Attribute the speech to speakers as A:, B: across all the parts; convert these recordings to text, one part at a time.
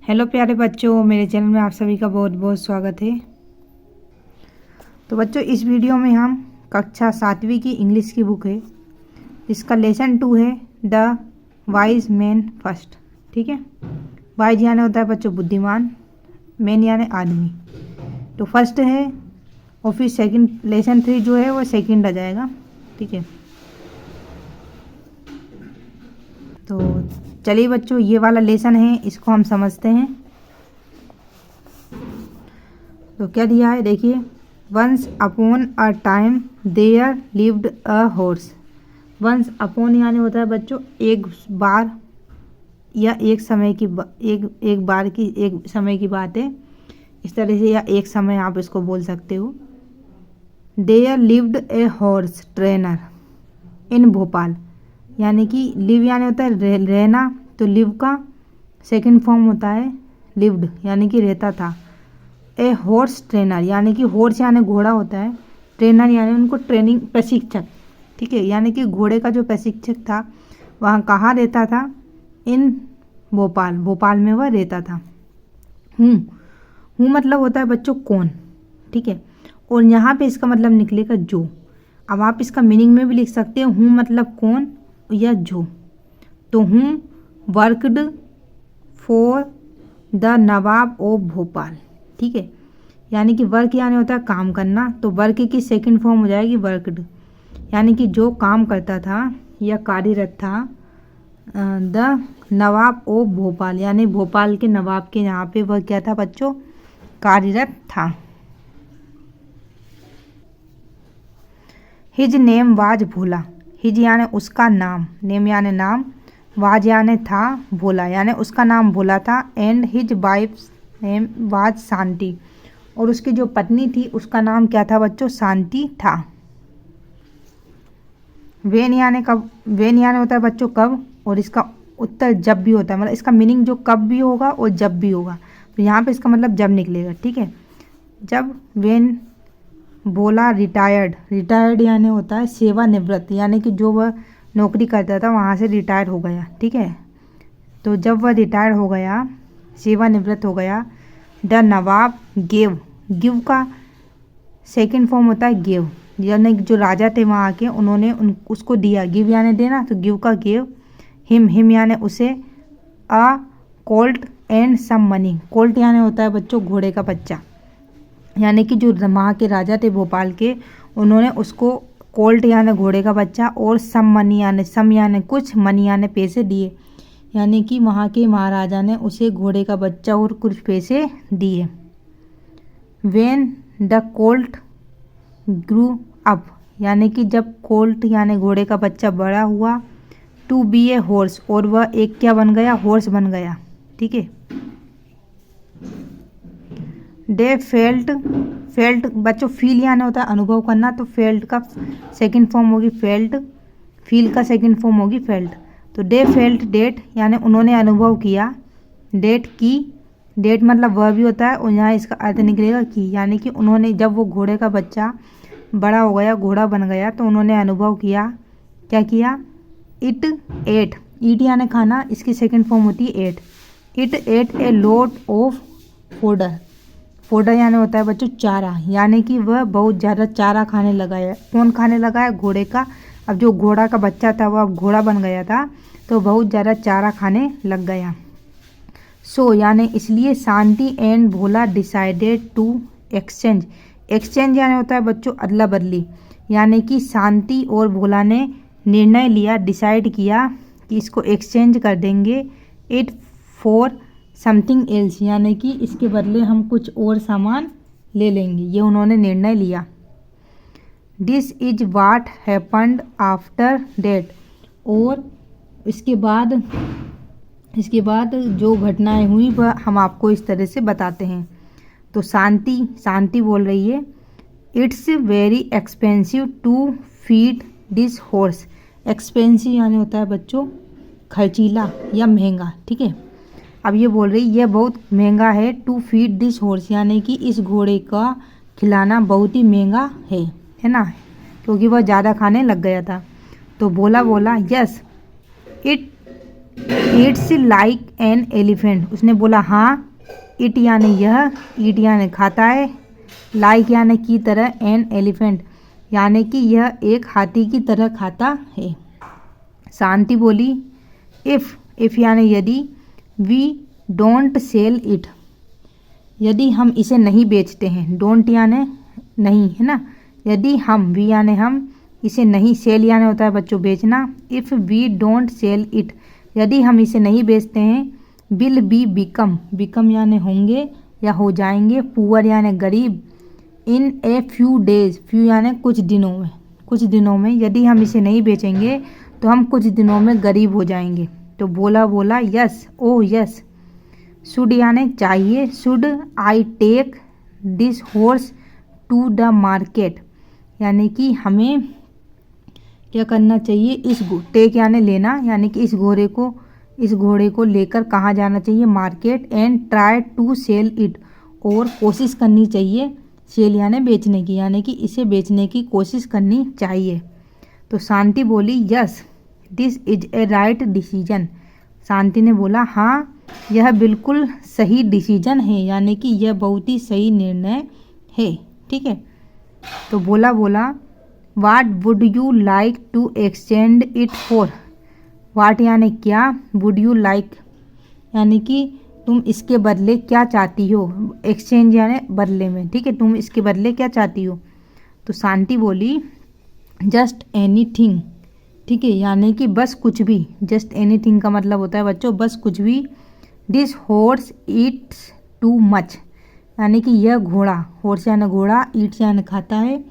A: Hello प्यारे बच्चों, मेरे चैनल में आप सभी का बहुत बहुत स्वागत है। तो बच्चों, इस वीडियो में हम कक्षा 7वीं की इंग्लिश की बुक है, इसका लेसन 2 है द वाइज मैन फर्स्ट। ठीक है, वाइज यानी होता है बच्चों बुद्धिमान, मैन यानी आदमी। तो फर्स्ट है और फिर सेकंड, लेसन 3 जो है वो सेकंड आ जाएगा। ठीक है, तो चलिए बच्चों, ये वाला लेसन है, इसको हम समझते हैं। तो क्या दिया है देखिए, once upon a time there lived a horse. Once upon यानी होता है बच्चों एक बार या एक समय की एक बार की एक समय की बात है, इस तरह से, या एक समय आप इसको बोल सकते हो। There lived a horse trainer in Bhopal, यानी कि लिव यानी होता है रहना, तो लिव का सेकंड फॉर्म होता है लिव्ड, यानी कि रहता था। ए हॉर्स ट्रेनर यानी कि हॉर्स यानी घोड़ा होता है, ट्रेनर यानी उनको ट्रेनिंग प्रशिक्षक। ठीक है, यानी कि घोड़े का जो प्रशिक्षक था वहाँ कहाँ रहता था, इन भोपाल, भोपाल में वह रहता था। हूँ मतलब होता है बच्चों कौन। ठीक है, और यहाँ पे इसका मतलब निकलेगा जो। अब आप इसका मीनिंग में भी लिख सकते हो, हूँ मतलब कौन या जो। तो हूँ worked for the Nawab of Bhopal. ठीक है, यानी कि वर्क यानी होता है काम करना, तो वर्क की सेकंड फॉर्म हो जाएगी वर्कड, यानी कि जो काम करता था या कार्यरत था द नवाब ऑफ भोपाल, यानी भोपाल के नवाब के यहाँ पे वह क्या था बच्चों, कार्यरत था। His name was Bhola. His यानी उसका नाम, नेम यानी नाम, वाज यानी था, भोला यानी उसका नाम भोला था। And his wife's name was Shanti, और उसकी जो पत्नी थी उसका नाम क्या था बच्चों, शांति था। वेन यानी कब, वेन यानी होता है बच्चों कब, और इसका उत्तर जब भी होता है, मतलब इसका मीनिंग जो कब भी होगा और जब भी होगा, तो यहाँ पे इसका मतलब जब निकलेगा। ठीक है, जब वेन बोला रिटायर्ड, रिटायर्ड यानी होता है सेवानिवृत्त, यानी कि जो वह नौकरी करता था वहाँ से रिटायर हो गया। ठीक है, तो जब वह रिटायर हो गया, सेवानिवृत्त हो गया। द नवाब गेव, गिव का सेकंड फॉर्म होता है गिव, यानी जो राजा थे वहाँ के, उन्होंने उसको दिया, गिव यानी देना, तो गिव का गिव। हिम यानी उसे, a colt and some money, colt यानी होता है बच्चों घोड़े का बच्चा, यानी कि जो वहाँ के राजा थे भोपाल के, उन्होंने उसको कोल्ट यानी घोड़े का बच्चा और सम मनी यानी, सम यानी कुछ, मनी यानी पैसे दिए, यानी कि वहाँ के महाराजा ने उसे घोड़े का बच्चा और कुछ पैसे दिए। When the Colt grew up, यानी कि जब कोल्ट यानी घोड़े का बच्चा बड़ा हुआ। टू बी ए हॉर्स, और वह एक क्या बन गया, हॉर्स बन गया। ठीक है, दे फेल्ट, फेल्ट बच्चों फील यानी होता है अनुभव करना, तो फेल्ट का सेकंड फॉर्म होगी फेल्ट, फील का सेकंड फॉर्म होगी फेल्ट। तो दे फेल्ट डेट, यानी उन्होंने अनुभव किया, डेट की, डेट मतलब वह भी होता है, और यहाँ इसका अर्थ निकलेगा की, यानी कि उन्होंने, जब वो घोड़े का बच्चा बड़ा हो गया, घोड़ा बन गया, तो उन्होंने अनुभव किया, क्या किया, इट एट, ईट यानी खाना, इसकी सेकंड फॉर्म होती है ate. It ate a lot of fodder, fodder यानी होता है बच्चों चारा, यानी कि वह बहुत ज़्यादा चारा खाने लगा है। कौन खाने लगा है, घोड़े का। अब जो घोड़ा का बच्चा था वह अब घोड़ा बन गया था, तो बहुत ज़्यादा चारा खाने लग गया। सो यानी इसलिए Shanti and Bhola decided to exchange, exchange यानी होता है बच्चों अदला बदली, यानी कि शांति और भोला ने निर्णय लिया, डिसाइड किया कि इसको एक्सचेंज कर देंगे, इट फॉर समथिंग एल्स, यानी कि इसके बदले हम कुछ और सामान ले लेंगे, ये उन्होंने निर्णय लिया। This is what happened after that, और इसके बाद जो घटनाएं हुई वह हम आपको इस तरह से बताते हैं। तो शांति बोल रही है, it's very expensive to feed this horse, expensive यानी होता है बच्चों खर्चीला या महंगा। ठीक है, अब ये बोल रही यह बहुत महंगा है, टू फीड दिस हॉर्स, यानी कि इस घोड़े का खिलाना बहुत ही महंगा है ना, क्योंकि वह ज़्यादा खाने लग गया था। तो बोला yes it it's like an elephant, उसने बोला हाँ, इट यानी यह, ईट यानी खाता है, लाइक यानी की तरह, एन एलिफेंट यानी कि यह एक हाथी की तरह खाता है। शांति बोली इफ़ यानी यदि, वी डोंट सेल इट, यदि हम इसे नहीं बेचते हैं, डोंट यानी नहीं है ना, यदि हम, वी यानी हम, इसे नहीं, सेल यानी होता है बच्चों बेचना, if we don't sell it, यदि हम इसे नहीं बेचते हैं, विल बी बिकम यानी होंगे या हो जाएंगे, पुअर यानी गरीब, इन ए फ्यू डेज, फ्यू यानी कुछ दिनों में, यदि हम इसे नहीं बेचेंगे तो हम कुछ दिनों में गरीब हो जाएंगे। तो बोला यस, ओह यस, शुड यानी चाहिए, should I take this horse to the market, यानी कि हमें क्या करना चाहिए, इस टेक यानी लेना, यानी कि इस घोड़े को लेकर कहाँ जाना चाहिए, market, and try to sell it, और कोशिश करनी चाहिए, सेल यानी बेचने की, यानी कि इसे बेचने की कोशिश करनी चाहिए। तो शांति बोली yes this is a right decision, Shanti ने बोला हाँ यह बिल्कुल सही डिसीजन है, यानी कि यह बहुत ही सही निर्णय है। ठीक है, तो बोला what would you like to exchange it for, what यानी क्या, वुड यू लाइक यानी कि तुम इसके बदले क्या चाहती हो, एक्सचेंज यानी बदले में, ठीक है, तुम इसके बदले क्या चाहती हो। तो शांति बोली जस्ट एनीथिंग, ठीक है, यानी कि बस कुछ भी, जस्ट एनीथिंग का मतलब होता है बच्चों बस कुछ भी। This horse Yeats too much, यानी कि यह घोड़ा, हॉर्स यानी घोड़ा, ईट्स यानी खाता है,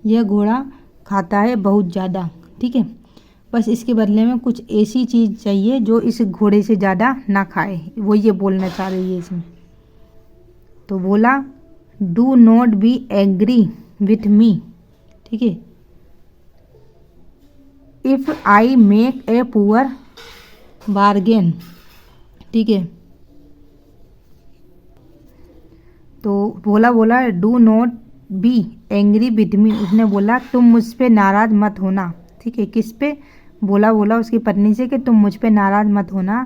A: यह घोड़ा खाता है बहुत ज़्यादा, ठीक है, बस इसके बदले में कुछ ऐसी चीज़ चाहिए जो इस घोड़े से ज़्यादा ना खाए, वो ये बोलना चाह रही है इसमें। तो बोला do not be agree with me, ठीक है, if I make a poor bargain, ठीक है, तो बोला do not be angry with me, उसने बोला तुम मुझ पे नाराज़ मत होना, ठीक है, किस पे, बोला उसकी पत्नी से कि तुम मुझ पे नाराज़ मत होना।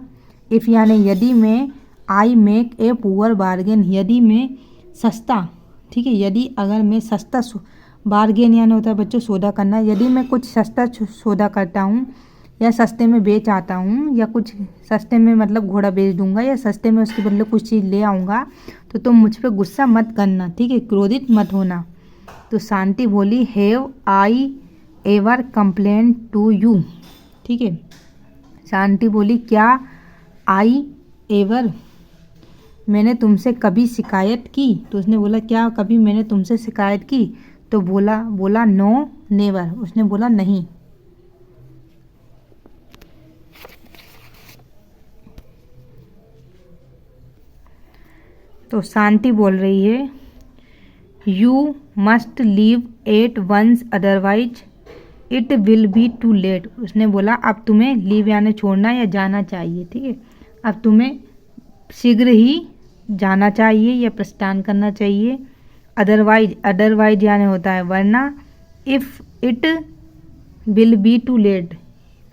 A: इफ़ यानी यदि मैं, आई मेक ए पुअर बार्गेन, यदि मैं सस्ता, ठीक है, यदि अगर मैं सस्ता, बार्गेन यानी होता है बच्चों सौदा करना, यदि मैं कुछ सस्ता सौदा करता हूँ या सस्ते में बेच आता हूँ, या कुछ सस्ते में मतलब घोड़ा बेच दूंगा, या सस्ते में उसके बदले कुछ चीज़ ले आऊँगा, तो तुम मुझ पे गुस्सा मत करना, ठीक है, क्रोधित मत होना। तो शांति बोली have I ever complain to you, ठीक है, शांति बोली क्या आई एवर, मैंने तुमसे कभी शिकायत की, तो उसने बोला क्या कभी मैंने तुमसे शिकायत की, तो बोला नो नेवर, उसने बोला नहीं। तो शांति बोल रही है you must leave at once otherwise it will be too late, उसने बोला अब तुम्हें लीव यानी छोड़ना या जाना चाहिए, ठीक है, अब तुम्हें शीघ्र ही जाना चाहिए या प्रस्थान करना चाहिए। अदरवाइज यानी होता है वरना, if it will be too late,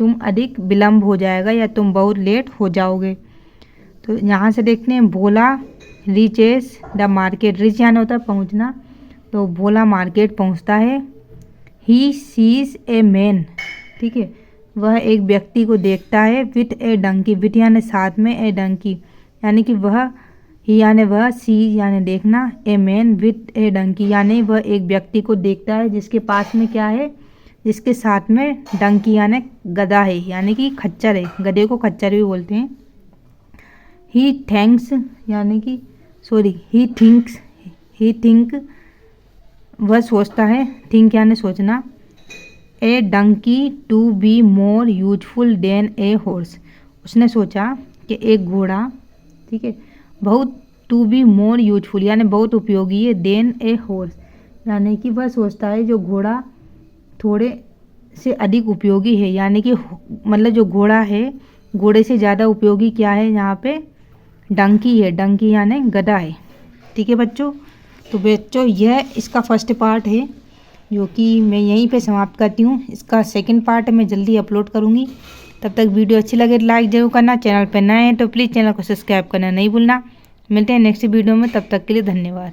A: तुम अधिक विलम्ब हो जाएगा या तुम बहुत लेट हो जाओगे। तो यहाँ से देखते हैं भोला रीचेस द मार्केट, रीच यानी होता है पहुँचना, तो भोला मार्केट पहुँचता है। ही सीज ए मैन, ठीक है, वह एक व्यक्ति को देखता है, विथ ए डंकी, विथ यानी साथ में, ए डंकी यानी कि वह, ही यानी वह, सी यानी देखना, ए मैन विथ ए डंकी यानी वह एक व्यक्ति को देखता है जिसके पास में क्या है, जिसके साथ में डंकी यानी गधा है, यानी कि खच्चर है, गधे को खच्चर भी बोलते हैं। ही थैंक्स यानी कि ही थिंक वह सोचता है, थिंक यानी सोचना, a donkey to be more useful than a horse, उसने सोचा कि एक घोड़ा, ठीक है, बहुत, टू बी मोर यूजफुल यानी बहुत उपयोगी है, देन ए हॉर्स यानी कि वह सोचता है जो घोड़ा थोड़े से अधिक उपयोगी है, यानी कि मतलब जो घोड़ा है घोड़े से ज़्यादा उपयोगी क्या है, यहाँ पे डंकी है, डंकी यानी गधा है, ठीक है बच्चों। तो बच्चों यह इसका फर्स्ट पार्ट है जो कि मैं यहीं पे समाप्त करती हूँ, इसका सेकंड पार्ट मैं जल्दी अपलोड करूँगी। तब तक वीडियो अच्छी लगे लाइक जरूर करना, चैनल पर नए हैं तो प्लीज़ चैनल को सब्सक्राइब करना नहीं भूलना। मिलते हैं नेक्स्ट वीडियो में, तब तक के लिए धन्यवाद।